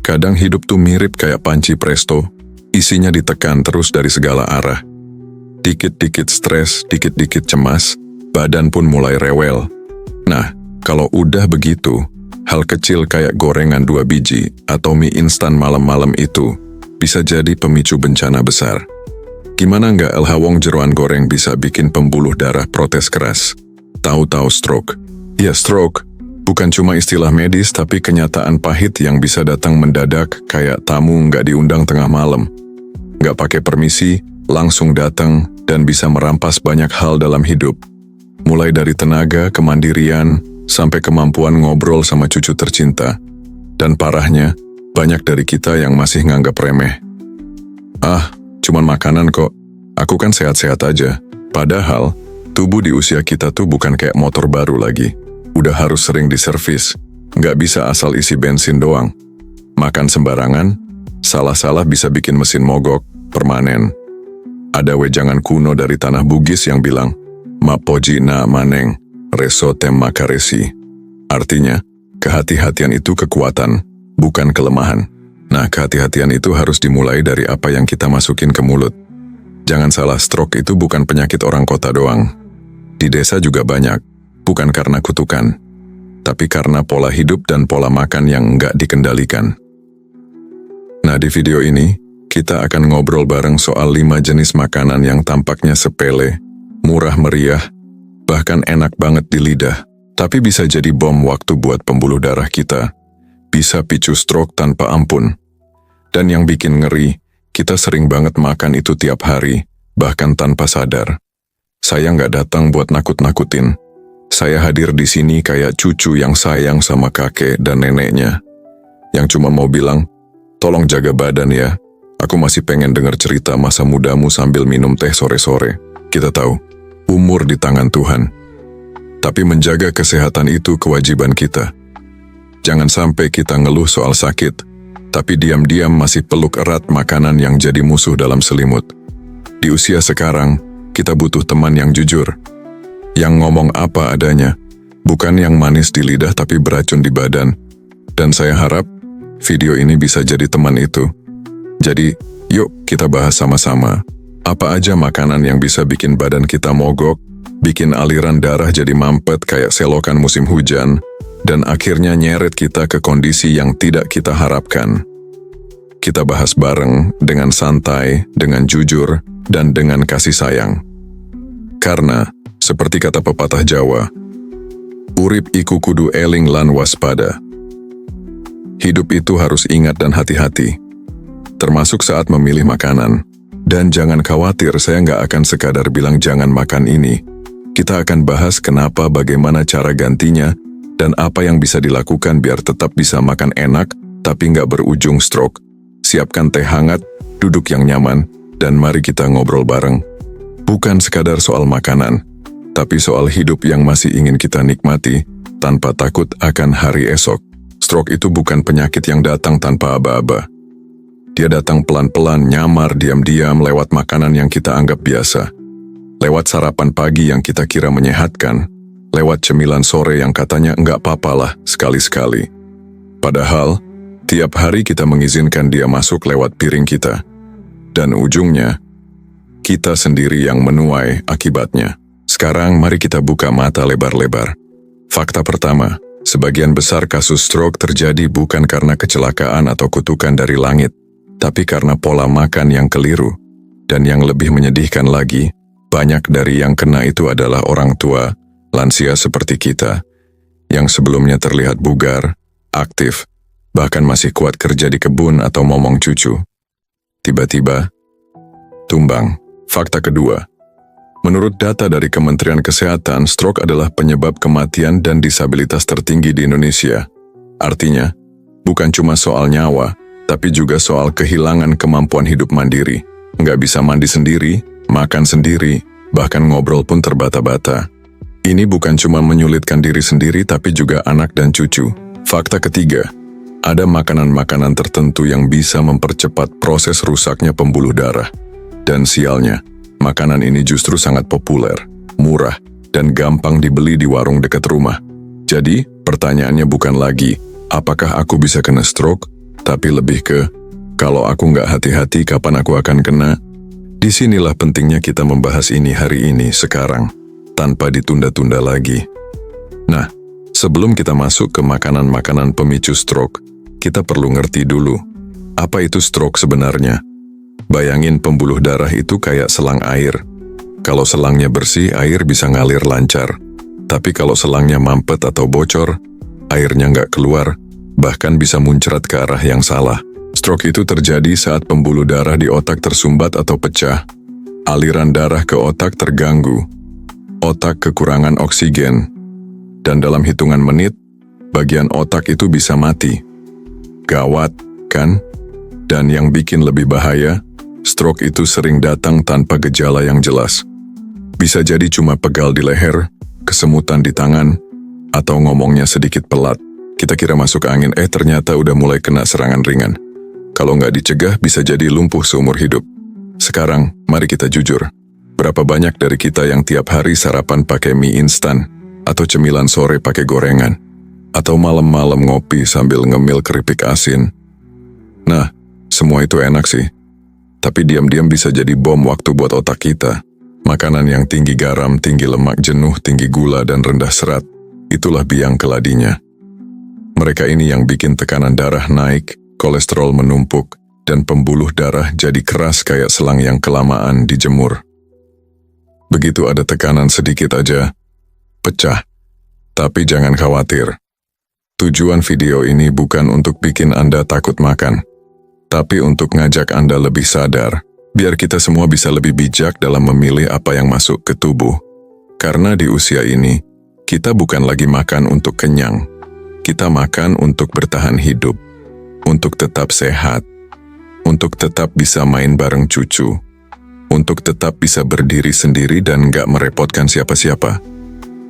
Kadang hidup tuh mirip kayak panci presto, isinya ditekan terus dari segala arah. Dikit-dikit stres, dikit-dikit cemas, badan pun mulai rewel. Nah, kalau udah begitu, hal kecil kayak gorengan 2 biji atau mie instan malam-malam itu bisa jadi pemicu bencana besar. Gimana nggak LH Wong jeroan goreng bisa bikin pembuluh darah protes keras? Tahu-tahu stroke. Ya stroke, bukan cuma istilah medis tapi kenyataan pahit yang bisa datang mendadak kayak tamu nggak diundang tengah malam. Nggak pakai permisi, langsung datang dan bisa merampas banyak hal dalam hidup. Mulai dari tenaga, kemandirian, sampai kemampuan ngobrol sama cucu tercinta. Dan parahnya, banyak dari kita yang masih nganggap remeh. Ah, cuman makanan kok, aku kan sehat-sehat aja. Padahal, tubuh di usia kita tuh bukan kayak motor baru lagi. Udah harus sering diservis, nggak bisa asal isi bensin doang. Makan sembarangan, salah-salah bisa bikin mesin mogok, permanen. Ada wejangan kuno dari tanah Bugis yang bilang, Mapoji na maneng, reso tem makaresi. Artinya, kehati-hatian itu kekuatan, bukan kelemahan. Nah, kehati-hatian itu harus dimulai dari apa yang kita masukin ke mulut. Jangan salah, stroke itu bukan penyakit orang kota doang. Di desa juga banyak, bukan karena kutukan, tapi karena pola hidup dan pola makan yang nggak dikendalikan. Nah, di video ini, kita akan ngobrol bareng soal 5 jenis makanan yang tampaknya sepele, murah meriah, bahkan enak banget di lidah, tapi bisa jadi bom waktu buat pembuluh darah kita. Bisa picu stroke tanpa ampun. Dan yang bikin ngeri, kita sering banget makan itu tiap hari, bahkan tanpa sadar. Saya nggak datang buat nakut-nakutin. Saya hadir di sini kayak cucu yang sayang sama kakek dan neneknya. Yang cuma mau bilang, tolong jaga badan ya. Aku masih pengen dengar cerita masa mudamu sambil minum teh sore-sore. Kita tahu, umur di tangan Tuhan. Tapi menjaga kesehatan itu kewajiban kita. Jangan sampai kita ngeluh soal sakit, tapi diam-diam masih peluk erat makanan yang jadi musuh dalam selimut. Di usia sekarang, kita butuh teman yang jujur, yang ngomong apa adanya, bukan yang manis di lidah tapi beracun di badan. Dan saya harap video ini bisa jadi teman itu. Jadi, yuk kita bahas sama-sama. Apa aja makanan yang bisa bikin badan kita mogok, bikin aliran darah jadi mampet kayak selokan musim hujan, dan akhirnya nyeret kita ke kondisi yang tidak kita harapkan. Kita bahas bareng dengan santai, dengan jujur, dan dengan kasih sayang. Karena, seperti kata pepatah Jawa, urip iku kudu eling lan waspada. Hidup itu harus ingat dan hati-hati, termasuk saat memilih makanan. Dan jangan khawatir, saya nggak akan sekadar bilang jangan makan ini. Kita akan bahas kenapa, bagaimana cara gantinya, dan apa yang bisa dilakukan biar tetap bisa makan enak, tapi nggak berujung stroke. Siapkan teh hangat, duduk yang nyaman, dan mari kita ngobrol bareng. Bukan sekadar soal makanan, tapi soal hidup yang masih ingin kita nikmati, tanpa takut akan hari esok. Stroke itu bukan penyakit yang datang tanpa aba-aba. Dia datang pelan-pelan, nyamar, diam-diam lewat makanan yang kita anggap biasa. Lewat sarapan pagi yang kita kira menyehatkan, lewat cemilan sore yang katanya enggak apa-apalah sekali-sekali. Padahal, tiap hari kita mengizinkan dia masuk lewat piring kita. Dan ujungnya, kita sendiri yang menuai akibatnya. Sekarang mari kita buka mata lebar-lebar. Fakta pertama, sebagian besar kasus stroke terjadi bukan karena kecelakaan atau kutukan dari langit, tapi karena pola makan yang keliru. Dan yang lebih menyedihkan lagi, banyak dari yang kena itu adalah orang tua, lansia seperti kita, yang sebelumnya terlihat bugar, aktif, bahkan masih kuat kerja di kebun atau momong cucu. Tiba-tiba, tumbang. Fakta kedua, menurut data dari Kementerian Kesehatan, stroke adalah penyebab kematian dan disabilitas tertinggi di Indonesia. Artinya, bukan cuma soal nyawa, tapi juga soal kehilangan kemampuan hidup mandiri. Nggak bisa mandi sendiri, makan sendiri, bahkan ngobrol pun terbata-bata. Ini bukan cuma menyulitkan diri sendiri tapi juga anak dan cucu. Fakta ketiga, ada makanan-makanan tertentu yang bisa mempercepat proses rusaknya pembuluh darah. Dan sialnya, makanan ini justru sangat populer, murah, dan gampang dibeli di warung dekat rumah. Jadi, pertanyaannya bukan lagi, apakah aku bisa kena stroke? tapi lebih ke, kalau aku nggak hati-hati kapan aku akan kena? Disinilah pentingnya kita membahas ini hari ini, sekarang, tanpa ditunda-tunda lagi. Nah, sebelum kita masuk ke makanan-makanan pemicu stroke, kita perlu ngerti dulu, apa itu stroke sebenarnya? Bayangin pembuluh darah itu kayak selang air. Kalau selangnya bersih, air bisa ngalir lancar. Tapi kalau selangnya mampet atau bocor, airnya nggak keluar, bahkan bisa muncrat ke arah yang salah. Stroke itu terjadi saat pembuluh darah di otak tersumbat atau pecah. Aliran darah ke otak terganggu. Otak kekurangan oksigen. Dan dalam hitungan menit, bagian otak itu bisa mati. Gawat, kan? Dan yang bikin lebih bahaya, stroke itu sering datang tanpa gejala yang jelas. Bisa jadi cuma pegal di leher, kesemutan di tangan, atau ngomongnya sedikit pelat. Kita kira masuk angin, ternyata udah mulai kena serangan ringan. Kalau nggak dicegah, bisa jadi lumpuh seumur hidup. Sekarang, mari kita jujur. Berapa banyak dari kita yang tiap hari sarapan pakai mie instan, atau cemilan sore pakai gorengan, atau malam-malam ngopi sambil ngemil keripik asin? Nah, semua itu enak sih. Tapi diam-diam bisa jadi bom waktu buat otak kita. Makanan yang tinggi garam, tinggi lemak jenuh, tinggi gula, dan rendah serat, itulah biang keladinya. Mereka ini yang bikin tekanan darah naik, kolesterol menumpuk, dan pembuluh darah jadi keras kayak selang yang kelamaan dijemur. Begitu ada tekanan sedikit aja, pecah. Tapi jangan khawatir. Tujuan video ini bukan untuk bikin Anda takut makan, tapi untuk ngajak Anda lebih sadar, biar kita semua bisa lebih bijak dalam memilih apa yang masuk ke tubuh. Karena di usia ini, kita bukan lagi makan untuk kenyang. Kita makan untuk bertahan hidup, untuk tetap sehat, untuk tetap bisa main bareng cucu, untuk tetap bisa berdiri sendiri dan gak merepotkan siapa-siapa.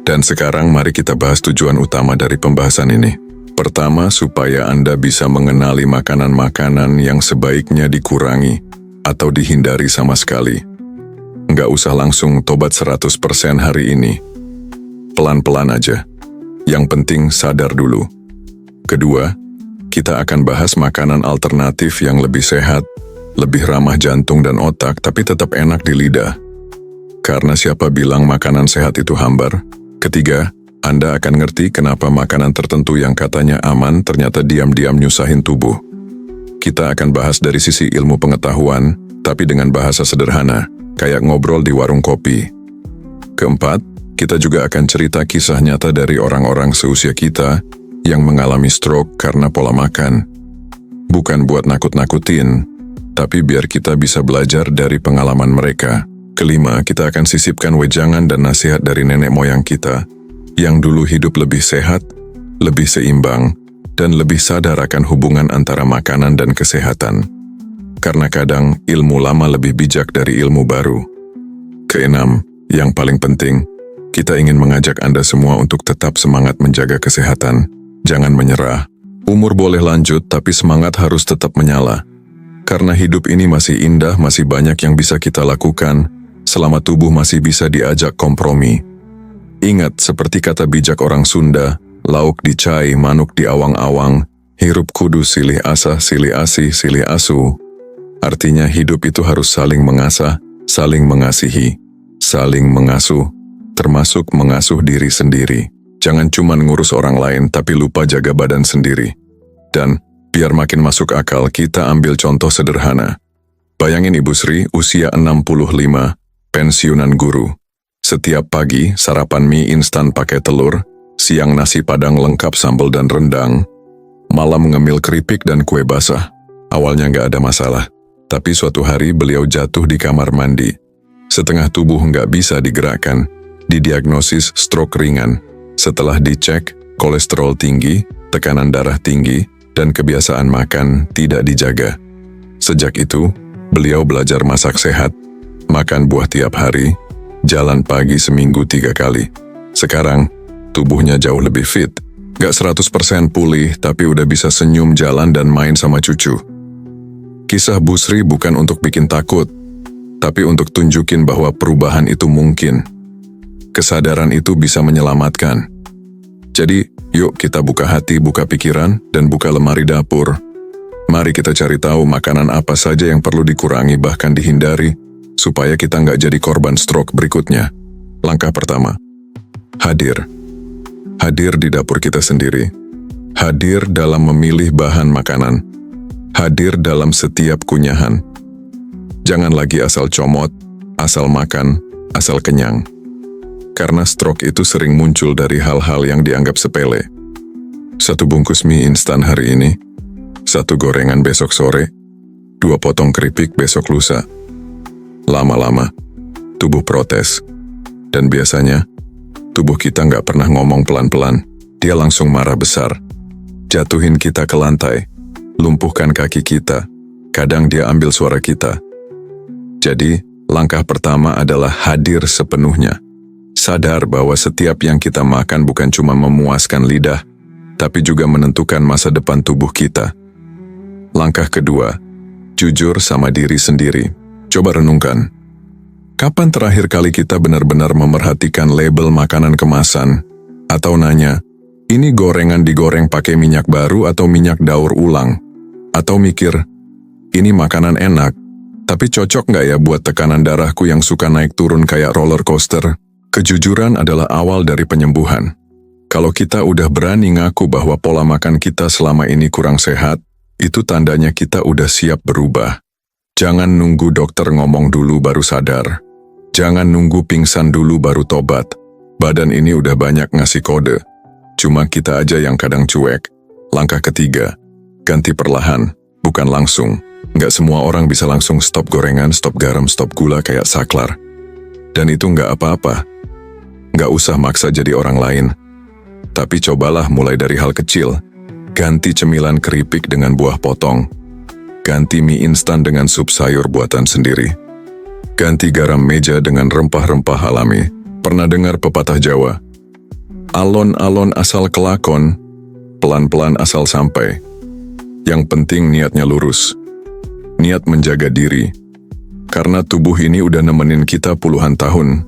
Dan sekarang mari kita bahas tujuan utama dari pembahasan ini. Pertama, supaya Anda bisa mengenali makanan-makanan yang sebaiknya dikurangi atau dihindari sama sekali. Nggak usah langsung tobat 100% hari ini. Pelan-pelan aja. Yang penting sadar dulu. Kedua, kita akan bahas makanan alternatif yang lebih sehat, lebih ramah jantung dan otak, tapi tetap enak di lidah. Karena siapa bilang makanan sehat itu hambar? Ketiga, Anda akan ngerti kenapa makanan tertentu yang katanya aman ternyata diam-diam nyusahin tubuh. Kita akan bahas dari sisi ilmu pengetahuan, tapi dengan bahasa sederhana, kayak ngobrol di warung kopi. Keempat, kita juga akan cerita kisah nyata dari orang-orang seusia kita yang mengalami stroke karena pola makan. Bukan buat nakut-nakutin, tapi biar kita bisa belajar dari pengalaman mereka. Kelima, kita akan sisipkan wejangan dan nasihat dari nenek moyang kita, yang dulu hidup lebih sehat, lebih seimbang, dan lebih sadar akan hubungan antara makanan dan kesehatan. Karena kadang ilmu lama lebih bijak dari ilmu baru. Keenam, yang paling penting, kita ingin mengajak Anda semua untuk tetap semangat menjaga kesehatan. Jangan menyerah. Umur boleh lanjut, tapi semangat harus tetap menyala. Karena hidup ini masih indah, masih banyak yang bisa kita lakukan, selama tubuh masih bisa diajak kompromi. Ingat, seperti kata bijak orang Sunda, lauk dicai, manuk di awang-awang, hirup kudu silih asah, silih asih, silih asu. Artinya hidup itu harus saling mengasah, saling mengasihi, saling mengasuh, termasuk mengasuh diri sendiri. Jangan cuma ngurus orang lain, tapi lupa jaga badan sendiri. Dan, biar makin masuk akal, kita ambil contoh sederhana. Bayangin Ibu Sri, usia 65, pensiunan guru. Setiap pagi, sarapan mie instan pakai telur, siang nasi padang lengkap sambal dan rendang, malam ngemil keripik dan kue basah. Awalnya nggak ada masalah, tapi suatu hari beliau jatuh di kamar mandi. Setengah tubuh nggak bisa digerakkan, didiagnosis stroke ringan. Setelah dicek, kolesterol tinggi, tekanan darah tinggi, dan kebiasaan makan tidak dijaga. Sejak itu, beliau belajar masak sehat, makan buah tiap hari, jalan pagi seminggu 3 kali. Sekarang, tubuhnya jauh lebih fit. Gak 100% pulih, tapi udah bisa senyum, jalan, dan main sama cucu. Kisah Bu Sri bukan untuk bikin takut, tapi untuk tunjukin bahwa perubahan itu mungkin. Kesadaran itu bisa menyelamatkan. Jadi, yuk kita buka hati, buka pikiran, dan buka lemari dapur. Mari kita cari tahu makanan apa saja yang perlu dikurangi bahkan dihindari, supaya kita nggak jadi korban stroke berikutnya. Langkah pertama, hadir. Hadir di dapur kita sendiri. Hadir dalam memilih bahan makanan. Hadir dalam setiap kunyahan. Jangan lagi asal comot, asal makan, asal kenyang. Karena stroke itu sering muncul dari hal-hal yang dianggap sepele. 1 bungkus mie instan hari ini, 1 gorengan besok sore, 2 potong keripik besok lusa. Lama-lama, tubuh protes. Dan biasanya, tubuh kita nggak pernah ngomong pelan-pelan, dia langsung marah besar. Jatuhin kita ke lantai, lumpuhkan kaki kita, kadang dia ambil suara kita. Jadi, langkah pertama adalah hadir sepenuhnya. Sadar bahwa setiap yang kita makan bukan cuma memuaskan lidah, tapi juga menentukan masa depan tubuh kita. Langkah kedua, jujur sama diri sendiri. Coba renungkan. Kapan terakhir kali kita benar-benar memerhatikan label makanan kemasan? Atau nanya, ini gorengan digoreng pakai minyak baru atau minyak daur ulang? Atau mikir, ini makanan enak, tapi cocok nggak ya buat tekanan darahku yang suka naik turun kayak roller coaster? Kejujuran adalah awal dari penyembuhan. Kalau kita udah berani ngaku bahwa pola makan kita selama ini kurang sehat, itu tandanya kita udah siap berubah. Jangan nunggu dokter ngomong dulu baru sadar. Jangan nunggu pingsan dulu baru tobat. Badan ini udah banyak ngasih kode. Cuma kita aja yang kadang cuek. Langkah ketiga, ganti perlahan, bukan langsung. Nggak semua orang bisa langsung stop gorengan, stop garam, stop gula kayak saklar. Dan itu nggak apa-apa. Nggak usah maksa jadi orang lain. Tapi cobalah mulai dari hal kecil. Ganti cemilan keripik dengan buah potong. Ganti mie instan dengan sup sayur buatan sendiri. Ganti garam meja dengan rempah-rempah alami. Pernah dengar pepatah Jawa? Alon-alon asal kelakon, pelan-pelan asal sampai. Yang penting niatnya lurus. Niat menjaga diri. Karena tubuh ini udah nemenin kita puluhan tahun.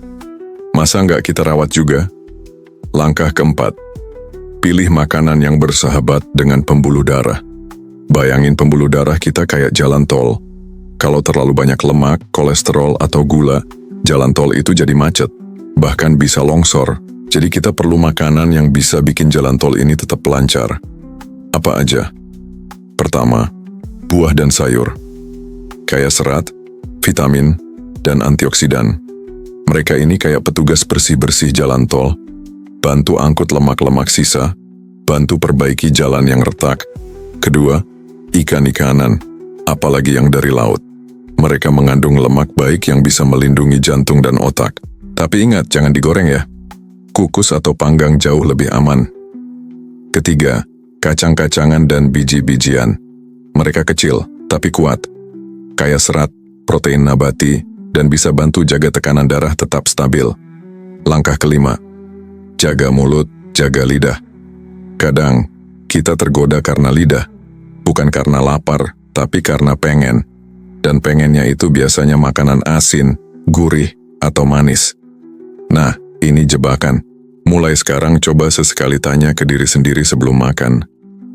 Masa nggak kita rawat juga? Langkah keempat, pilih makanan yang bersahabat dengan pembuluh darah. Bayangin pembuluh darah kita kayak jalan tol. Kalau terlalu banyak lemak, kolesterol, atau gula, jalan tol itu jadi macet, bahkan bisa longsor. Jadi kita perlu makanan yang bisa bikin jalan tol ini tetap lancar. Apa aja? Pertama, buah dan sayur. Kaya serat, vitamin, dan antioksidan. Mereka ini kayak petugas bersih-bersih jalan tol, bantu angkut lemak-lemak sisa, bantu perbaiki jalan yang retak. Kedua, ikan-ikanan, apalagi yang dari laut. Mereka mengandung lemak baik yang bisa melindungi jantung dan otak. Tapi ingat, jangan digoreng ya. Kukus atau panggang jauh lebih aman. Ketiga, kacang-kacangan dan biji-bijian. Mereka kecil, tapi kuat. Kaya serat, protein nabati, dan bisa bantu jaga tekanan darah tetap stabil. Langkah kelima, jaga mulut, jaga lidah. Kadang, kita tergoda karena lidah. Bukan karena lapar, tapi karena pengen. Dan pengennya itu biasanya makanan asin, gurih, atau manis. Nah, ini jebakan. Mulai sekarang coba sesekali tanya ke diri sendiri sebelum makan.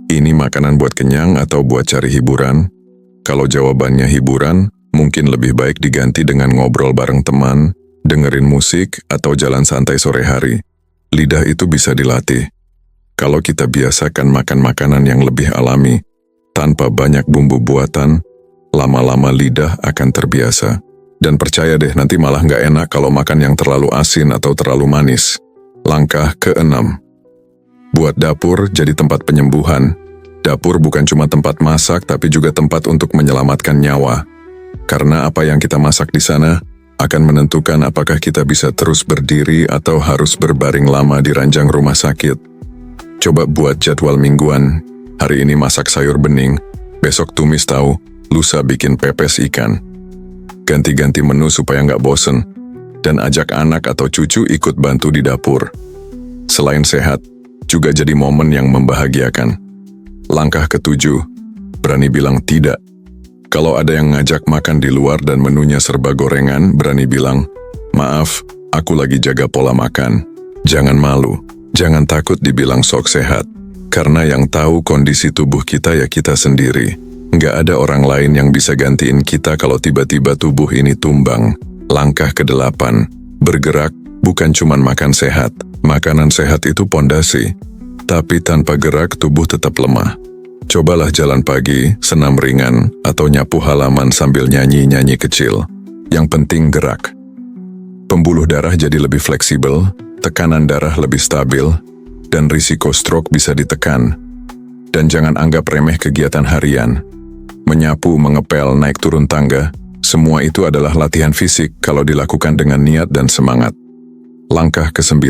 Ini makanan buat kenyang atau buat cari hiburan? Kalau jawabannya hiburan, mungkin lebih baik diganti dengan ngobrol bareng teman, dengerin musik, atau jalan santai sore hari. Lidah itu bisa dilatih. Kalau kita biasakan makan makanan yang lebih alami, tanpa banyak bumbu buatan, lama-lama lidah akan terbiasa. Dan percaya deh, nanti malah nggak enak kalau makan yang terlalu asin atau terlalu manis. Langkah keenam, buat dapur jadi tempat penyembuhan. Dapur bukan cuma tempat masak, tapi juga tempat untuk menyelamatkan nyawa. Karena apa yang kita masak di sana akan menentukan apakah kita bisa terus berdiri atau harus berbaring lama di ranjang rumah sakit. Coba buat jadwal mingguan. Hari ini masak sayur bening, besok tumis tahu, lusa bikin pepes ikan. Ganti-ganti menu supaya nggak bosen, dan ajak anak atau cucu ikut bantu di dapur. Selain sehat, juga jadi momen yang membahagiakan. Langkah ketujuh, berani bilang tidak. Kalau ada yang ngajak makan di luar dan menunya serba gorengan, berani bilang, maaf, aku lagi jaga pola makan. Jangan malu, jangan takut dibilang sok sehat. Karena yang tahu kondisi tubuh kita ya kita sendiri. Nggak ada orang lain yang bisa gantiin kita kalau tiba-tiba tubuh ini tumbang. Langkah ke-8, bergerak, bukan cuman makan sehat. Makanan sehat itu pondasi. Tapi tanpa gerak tubuh tetap lemah. Cobalah jalan pagi, senam ringan, atau nyapu halaman sambil nyanyi-nyanyi kecil. Yang penting gerak. Pembuluh darah jadi lebih fleksibel, tekanan darah lebih stabil, dan risiko stroke bisa ditekan. Dan jangan anggap remeh kegiatan harian. Menyapu, mengepel, naik turun tangga, semua itu adalah latihan fisik kalau dilakukan dengan niat dan semangat. Langkah ke-9,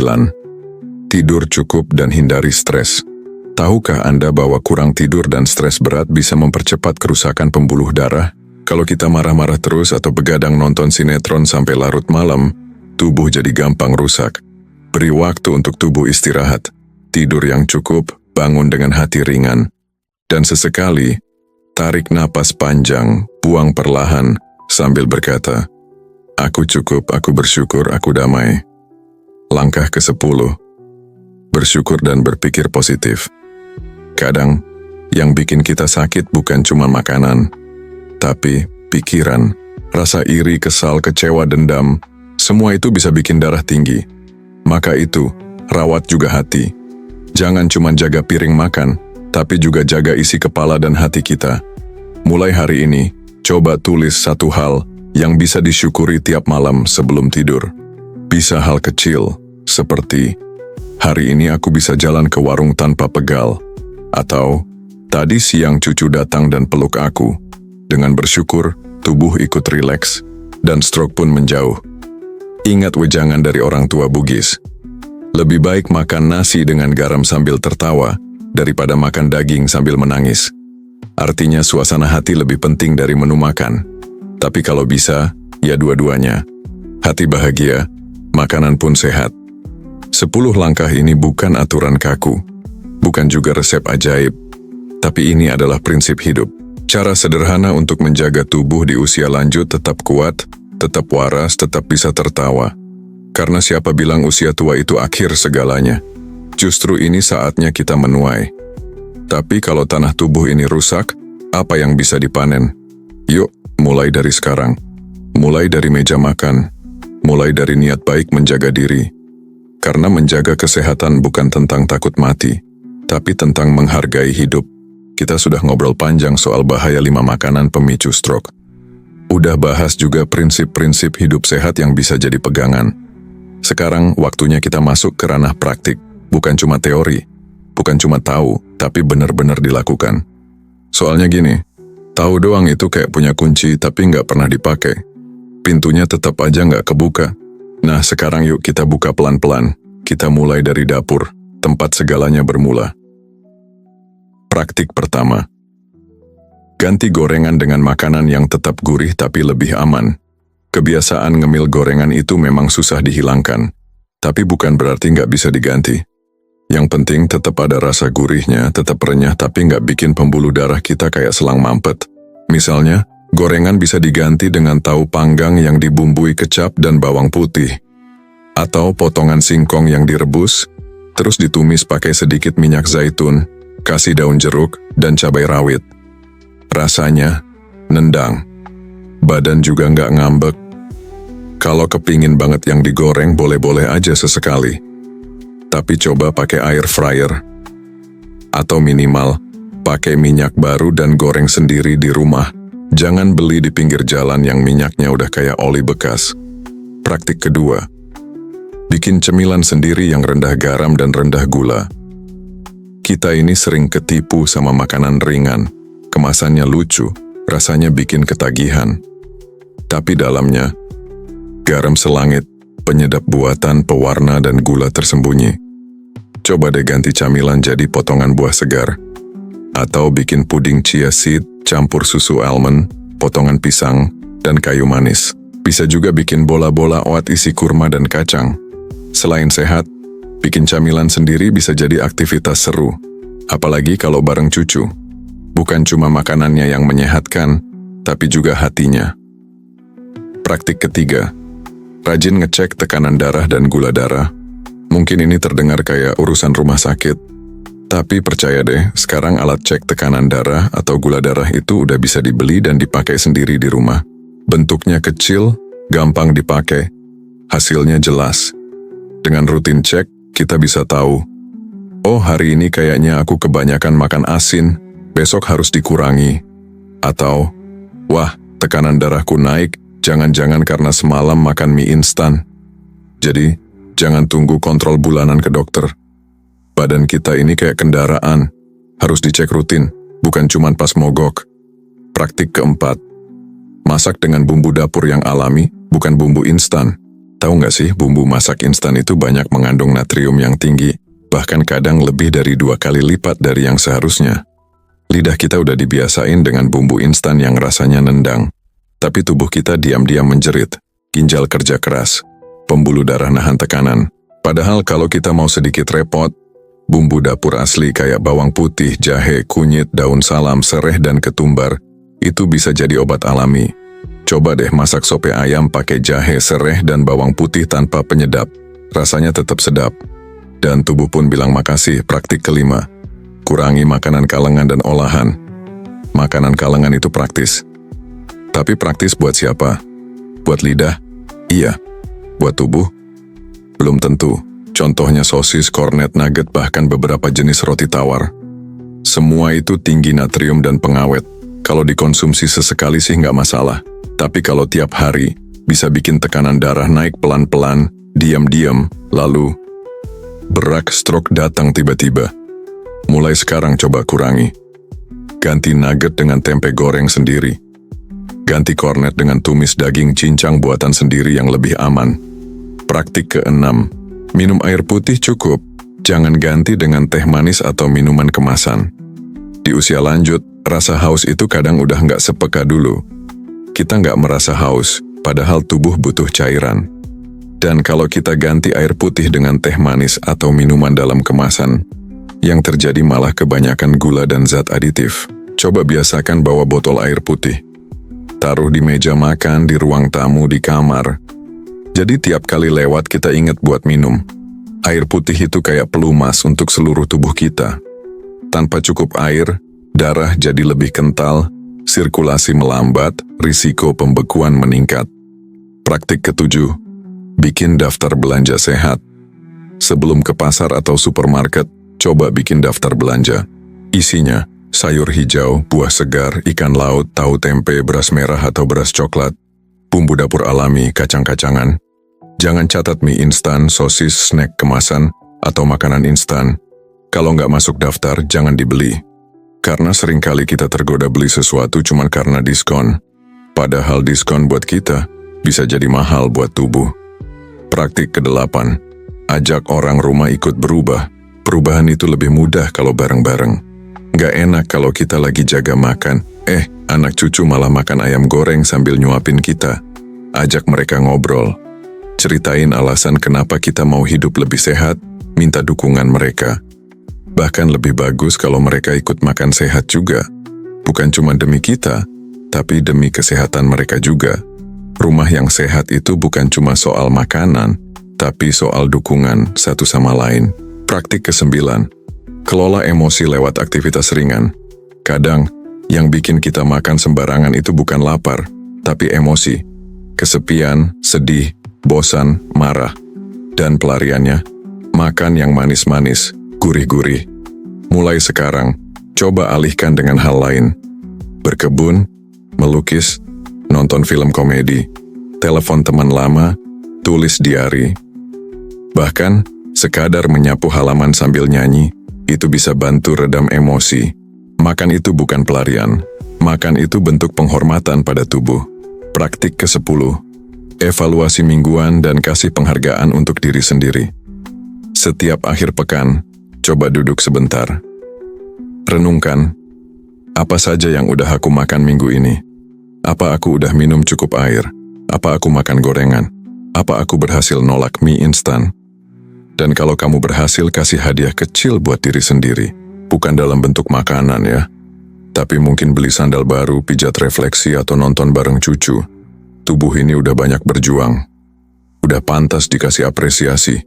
tidur cukup dan hindari stres. Tahukah Anda bahwa kurang tidur dan stres berat bisa mempercepat kerusakan pembuluh darah? Kalau kita marah-marah terus atau begadang nonton sinetron sampai larut malam, tubuh jadi gampang rusak. Beri waktu untuk tubuh istirahat. Tidur yang cukup, bangun dengan hati ringan. Dan sesekali, tarik napas panjang, buang perlahan, sambil berkata, "Aku cukup, aku bersyukur, aku damai." Langkah ke-10, bersyukur dan berpikir positif. Kadang, yang bikin kita sakit bukan cuma makanan, tapi pikiran, rasa iri, kesal, kecewa, dendam, semua itu bisa bikin darah tinggi. Maka itu, rawat juga hati. Jangan cuma jaga piring makan, tapi juga jaga isi kepala dan hati kita. Mulai hari ini, coba tulis satu hal yang bisa disyukuri tiap malam sebelum tidur. Bisa hal kecil, seperti, hari ini aku bisa jalan ke warung tanpa pegal. Atau, tadi siang cucu datang dan peluk aku. Dengan bersyukur, tubuh ikut rileks, dan stroke pun menjauh. Ingat wejangan dari orang tua Bugis. Lebih baik makan nasi dengan garam sambil tertawa, daripada makan daging sambil menangis. Artinya suasana hati lebih penting dari menu makan. Tapi kalau bisa, ya dua-duanya. Hati bahagia, makanan pun sehat. 10 langkah ini bukan aturan kaku. Bukan juga resep ajaib, tapi ini adalah prinsip hidup. Cara sederhana untuk menjaga tubuh di usia lanjut tetap kuat, tetap waras, tetap bisa tertawa. Karena siapa bilang usia tua itu akhir segalanya? Justru ini saatnya kita menuai. Tapi kalau tanah tubuh ini rusak, apa yang bisa dipanen? Yuk, mulai dari sekarang. Mulai dari meja makan. Mulai dari niat baik menjaga diri. Karena menjaga kesehatan bukan tentang takut mati, tapi tentang menghargai hidup. Kita sudah ngobrol panjang soal bahaya 5 makanan pemicu stroke. Udah bahas juga prinsip-prinsip hidup sehat yang bisa jadi pegangan. Sekarang waktunya kita masuk ke ranah praktik, bukan cuma teori, bukan cuma tahu, tapi benar-benar dilakukan. Soalnya gini, tahu doang itu kayak punya kunci tapi nggak pernah dipakai. Pintunya tetap aja nggak kebuka. Nah sekarang yuk kita buka pelan-pelan. Kita mulai dari dapur, tempat segalanya bermula. Praktik pertama. Ganti gorengan dengan makanan yang tetap gurih tapi lebih aman. Kebiasaan ngemil gorengan itu memang susah dihilangkan, tapi bukan berarti nggak bisa diganti. Yang penting tetap ada rasa gurihnya, tetap renyah tapi nggak bikin pembuluh darah kita kayak selang mampet. Misalnya, gorengan bisa diganti dengan tahu panggang yang dibumbui kecap dan bawang putih. Atau potongan singkong yang direbus, terus ditumis pakai sedikit minyak zaitun, kasih daun jeruk, dan cabai rawit. Rasanya, nendang. Badan juga nggak ngambek. Kalau kepingin banget yang digoreng, boleh-boleh aja sesekali. Tapi coba pakai air fryer. Atau minimal, pakai minyak baru dan goreng sendiri di rumah. Jangan beli di pinggir jalan yang minyaknya udah kayak oli bekas. Praktik kedua. Bikin cemilan sendiri yang rendah garam dan rendah gula. Kita ini sering ketipu sama makanan ringan. Kemasannya lucu, rasanya bikin ketagihan. Tapi dalamnya, garam selangit, penyedap buatan, pewarna, dan gula tersembunyi. Coba deh ganti camilan jadi potongan buah segar. Atau bikin puding chia seed, campur susu almond, potongan pisang, dan kayu manis. Bisa juga bikin bola-bola oat isi kurma dan kacang. Selain sehat, bikin camilan sendiri bisa jadi aktivitas seru. Apalagi kalau bareng cucu. Bukan cuma makanannya yang menyehatkan, tapi juga hatinya. Praktik ketiga. Rajin ngecek tekanan darah dan gula darah. Mungkin ini terdengar kayak urusan rumah sakit. Tapi percaya deh, sekarang alat cek tekanan darah atau gula darah itu udah bisa dibeli dan dipakai sendiri di rumah. Bentuknya kecil, gampang dipakai, hasilnya jelas. Dengan rutin cek, kita bisa tahu, oh hari ini kayaknya aku kebanyakan makan asin, besok harus dikurangi. Atau, wah tekanan darahku naik, jangan-jangan karena semalam makan mie instan. Jadi, jangan tunggu kontrol bulanan ke dokter. Badan kita ini kayak kendaraan, harus dicek rutin, bukan cuma pas mogok. Praktik keempat, masak dengan bumbu dapur yang alami, bukan bumbu instan. Tahu nggak sih, bumbu masak instan itu banyak mengandung natrium yang tinggi, bahkan kadang lebih dari 2 kali lipat dari yang seharusnya. Lidah kita udah dibiasain dengan bumbu instan yang rasanya nendang. Tapi tubuh kita diam-diam menjerit, ginjal kerja keras, pembuluh darah nahan tekanan. Padahal kalau kita mau sedikit repot, bumbu dapur asli kayak bawang putih, jahe, kunyit, daun salam, sereh, dan ketumbar, itu bisa jadi obat alami. Coba deh masak sope ayam pakai jahe, sereh, dan bawang putih tanpa penyedap. Rasanya tetap sedap. Dan tubuh pun bilang makasih. Praktik kelima, kurangi makanan kalengan dan olahan. Makanan kalengan itu praktis. Tapi praktis buat siapa? Buat lidah? Iya. Buat tubuh? Belum tentu. Contohnya sosis, kornet, nugget, bahkan beberapa jenis roti tawar. Semua itu tinggi natrium dan pengawet. Kalau dikonsumsi sesekali sih nggak masalah. Tapi kalau tiap hari, bisa bikin tekanan darah naik pelan-pelan, diam-diam, lalu berak stroke datang tiba-tiba. Mulai sekarang coba kurangi. Ganti nugget dengan tempe goreng sendiri. Ganti kornet dengan tumis daging cincang buatan sendiri yang lebih aman. Praktik keenam, minum air putih cukup, jangan ganti dengan teh manis atau minuman kemasan. Di usia lanjut, rasa haus itu kadang udah nggak sepeka dulu. Kita nggak merasa haus, padahal tubuh butuh cairan. Dan kalau kita ganti air putih dengan teh manis atau minuman dalam kemasan, yang terjadi malah kebanyakan gula dan zat aditif. Coba biasakan bawa botol air putih. Taruh di meja makan, di ruang tamu, di kamar. Jadi tiap kali lewat kita ingat buat minum. Air putih itu kayak pelumas untuk seluruh tubuh kita. Tanpa cukup air, darah jadi lebih kental, sirkulasi melambat, risiko pembekuan meningkat. Praktik ketujuh, bikin daftar belanja sehat. Sebelum ke pasar atau supermarket, coba bikin daftar belanja. Isinya, sayur hijau, buah segar, ikan laut, tahu tempe, beras merah atau beras coklat, bumbu dapur alami, kacang-kacangan. Jangan catat mie instan, sosis, snack kemasan, atau makanan instan. Kalau nggak masuk daftar, jangan dibeli. Karena seringkali kita tergoda beli sesuatu cuma karena diskon. Padahal diskon buat kita bisa jadi mahal buat tubuh. Praktik ke-8, ajak orang rumah ikut berubah. Perubahan itu lebih mudah kalau bareng-bareng. Nggak enak kalau kita lagi jaga makan, anak cucu malah makan ayam goreng sambil nyuapin kita. Ajak mereka ngobrol. Ceritain alasan kenapa kita mau hidup lebih sehat, minta dukungan mereka. Bahkan lebih bagus kalau mereka ikut makan sehat juga. Bukan cuma demi kita, tapi demi kesehatan mereka juga. Rumah yang sehat itu bukan cuma soal makanan, tapi soal dukungan satu sama lain. Praktik ke-9, kelola emosi lewat aktivitas ringan. Kadang, yang bikin kita makan sembarangan itu bukan lapar, tapi emosi. Kesepian, sedih, bosan, marah. Dan pelariannya, makan yang manis-manis, gurih-gurih. Mulai sekarang, coba alihkan dengan hal lain. Berkebun, melukis, nonton film komedi, telepon teman lama, tulis diari. Bahkan, sekadar menyapu halaman sambil nyanyi, itu bisa bantu redam emosi. Makan itu bukan pelarian. Makan itu bentuk penghormatan pada tubuh. Praktik ke-10, evaluasi mingguan dan kasih penghargaan untuk diri sendiri. Setiap akhir pekan, coba duduk sebentar. Renungkan, apa saja yang udah aku makan minggu ini? Apa aku udah minum cukup air? Apa aku makan gorengan? Apa aku berhasil nolak mie instan? Dan kalau kamu berhasil kasih hadiah kecil buat diri sendiri, bukan dalam bentuk makanan ya, tapi mungkin beli sandal baru, pijat refleksi, atau nonton bareng cucu. Tubuh ini udah banyak berjuang. Udah pantas dikasih apresiasi.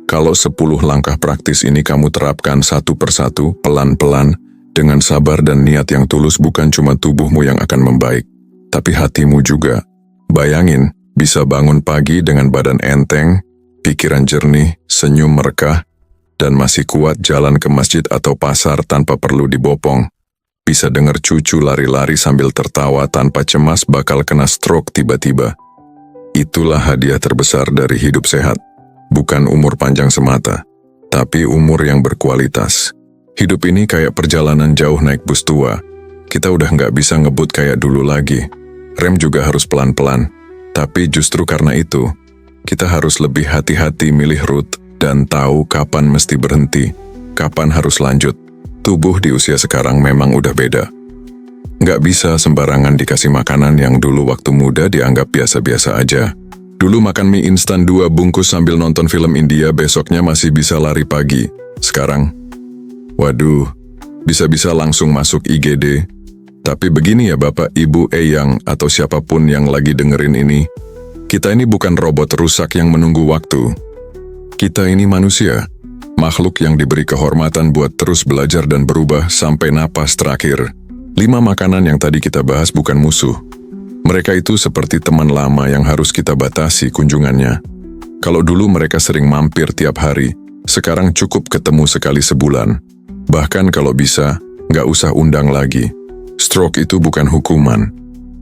Kalau 10 langkah praktis ini kamu terapkan satu persatu, pelan-pelan, dengan sabar dan niat yang tulus, bukan cuma tubuhmu yang akan membaik, tapi hatimu juga. Bayangin, bisa bangun pagi dengan badan enteng, pikiran jernih, senyum merekah, dan masih kuat jalan ke masjid atau pasar tanpa perlu dibopong. Bisa dengar cucu lari-lari sambil tertawa tanpa cemas bakal kena stroke tiba-tiba. Itulah hadiah terbesar dari hidup sehat. Bukan umur panjang semata, tapi umur yang berkualitas. Hidup ini kayak perjalanan jauh naik bus tua. Kita udah nggak bisa ngebut kayak dulu lagi. Rem juga harus pelan-pelan. Tapi justru karena itu, kita harus lebih hati-hati milih rute dan tahu kapan mesti berhenti, kapan harus lanjut. Tubuh di usia sekarang memang udah beda. Nggak bisa sembarangan dikasih makanan yang dulu waktu muda dianggap biasa-biasa aja. Dulu makan mie instan 2 bungkus sambil nonton film India, besoknya masih bisa lari pagi. Sekarang, waduh, bisa-bisa langsung masuk IGD. Tapi begini ya Bapak, Ibu, Eyang, atau siapapun yang lagi dengerin ini, kita ini bukan robot rusak yang menunggu waktu. Kita ini manusia, makhluk yang diberi kehormatan buat terus belajar dan berubah sampai napas terakhir. 5 makanan yang tadi kita bahas bukan musuh. Mereka itu seperti teman lama yang harus kita batasi kunjungannya. Kalau dulu mereka sering mampir tiap hari, sekarang cukup ketemu sekali sebulan. Bahkan kalau bisa, nggak usah undang lagi. Stroke itu bukan hukuman.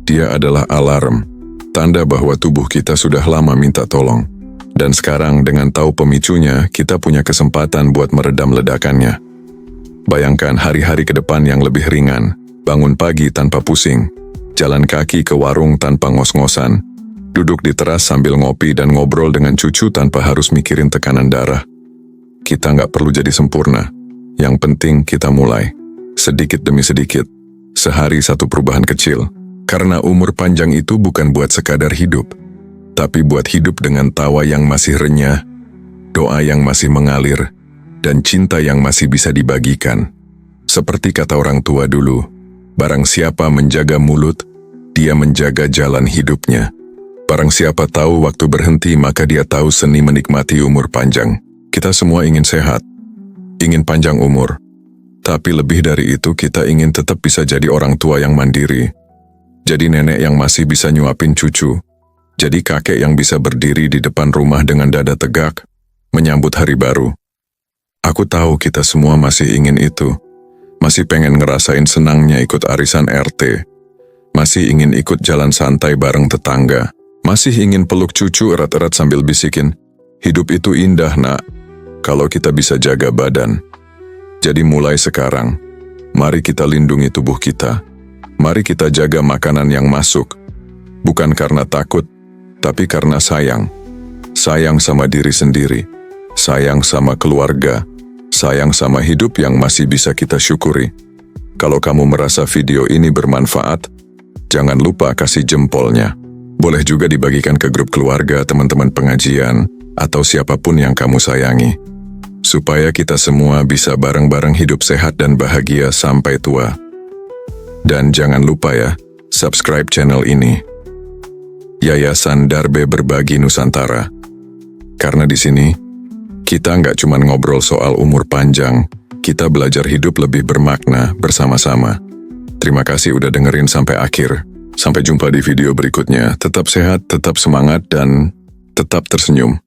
Dia adalah alarm, tanda bahwa tubuh kita sudah lama minta tolong. Dan sekarang dengan tahu pemicunya, kita punya kesempatan buat meredam ledakannya. Bayangkan hari-hari ke depan yang lebih ringan, bangun pagi tanpa pusing, jalan kaki ke warung tanpa ngos-ngosan, duduk di teras sambil ngopi dan ngobrol dengan cucu tanpa harus mikirin tekanan darah. Kita nggak perlu jadi sempurna. Yang penting kita mulai. Sedikit demi sedikit. Sehari satu perubahan kecil. Karena umur panjang itu bukan buat sekadar hidup, tapi buat hidup dengan tawa yang masih renyah, doa yang masih mengalir, dan cinta yang masih bisa dibagikan. Seperti kata orang tua dulu, barang siapa menjaga mulut, dia menjaga jalan hidupnya. Barang siapa tahu waktu berhenti, maka dia tahu seni menikmati umur panjang. Kita semua ingin sehat, ingin panjang umur. Tapi lebih dari itu, kita ingin tetap bisa jadi orang tua yang mandiri. Jadi nenek yang masih bisa nyuapin cucu. Jadi kakek yang bisa berdiri di depan rumah dengan dada tegak, menyambut hari baru. Aku tahu kita semua masih ingin itu. Masih pengen ngerasain senangnya ikut arisan RT. Masih ingin ikut jalan santai bareng tetangga. Masih ingin peluk cucu erat-erat sambil bisikin, hidup itu indah nak, kalau kita bisa jaga badan. Jadi mulai sekarang, mari kita lindungi tubuh kita. Mari kita jaga makanan yang masuk. Bukan karena takut, tapi karena sayang. Sayang sama diri sendiri. Sayang sama keluarga. Sayang sama hidup yang masih bisa kita syukuri. Kalau kamu merasa video ini bermanfaat, jangan lupa kasih jempolnya. Boleh juga dibagikan ke grup keluarga, teman-teman pengajian, atau siapapun yang kamu sayangi. Supaya kita semua bisa bareng-bareng hidup sehat dan bahagia sampai tua. Dan jangan lupa ya, subscribe channel ini. Yayasan Darbe Berbagi Nusantara. Karena di sini, kita nggak cuma ngobrol soal umur panjang, kita belajar hidup lebih bermakna bersama-sama. Terima kasih udah dengerin sampai akhir. Sampai jumpa di video berikutnya. Tetap sehat, tetap semangat, dan tetap tersenyum.